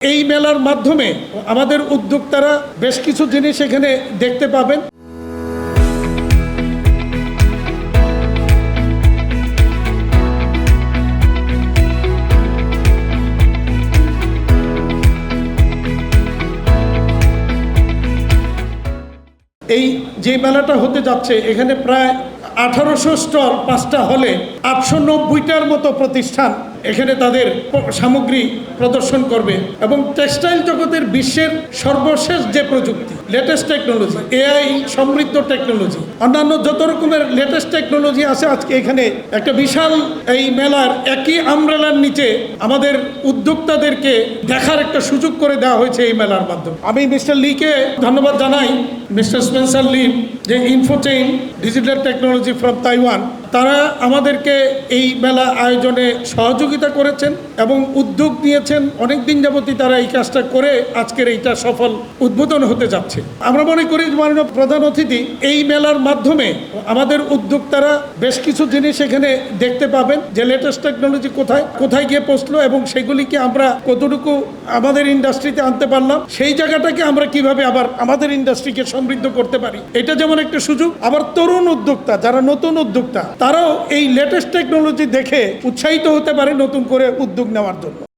এই মেলার মাধ্যমে আমাদের উদ্যোক্তারা বেশ কিছু জিনিস এখানে দেখতে পাবেন। এই যে মেলাটা হতে যাচ্ছে এখানে প্রায় 1800 স্টল 5টা হলে 890টার মতো প্রতিষ্ঠান এখানে তাদের সামগ্রী প্রদর্শন করবে এবং টেক্সটাইল জগতের বিশ্বের সর্বশেষ যে প্রযুক্তি লেটেস্ট টেকনোলজি, AI সমৃদ্ধ টেকনোলজি, অন্যান্য যত রকমের লেটেস্ট টেকনোলজি আছে আজকে এখানে একটা বিশাল এই মেলার একই আমব্রেলার নিচে আমাদের উদ্যোক্তাদেরকে দেখার একটা সুযোগ করে দেওয়া হয়েছে এই মেলার মাধ্যমে। আমি মিস্টার লিকে ধন্যবাদ জানাই, মিস্টার স্পেন্সার লি, যে ইনফোচেইন ডিজিটাল টেকনোলজি ফ্রম তাইওয়ান, তারা আমাদেরকে এই মেলা আয়োজনে সহযোগিতা করেছেন এবং উদ্যোগ নিয়েছেন। অনেক দিন যাবতই তারা এই কাজটা করে আজকের এইটা সফল উদ্বোধন হতে যাচ্ছে। আমরা মনে করি মাননীয় প্রধান অতিথি এই মেলার মাধ্যমে আমাদের উদ্যোক্তারা বেশ কিছু জিনিস এখানে দেখতে পাবেন, যে লেটেস্ট টেকনোলজি কোথায় গিয়ে পৌঁছলো এবং সেগুলিকে আমরা কতটুকু আমাদের ইন্ডাস্ট্রিতে আনতে পারলাম, সেই জায়গাটাকে আমরা কিভাবে আবার আমাদের ইন্ডাস্ট্রিকে সমৃদ্ধ করতে পারি, এটা যেমন একটা সুযোগ। আবার তরুণ উদ্যোক্তা, যারা নতুন উদ্যোক্তা, তারাও এই লেটেস্ট টেকনোলজি দেখে উৎসাহিত হতে পারে নতুন করে উদ্যোগ নেওয়ার জন্য।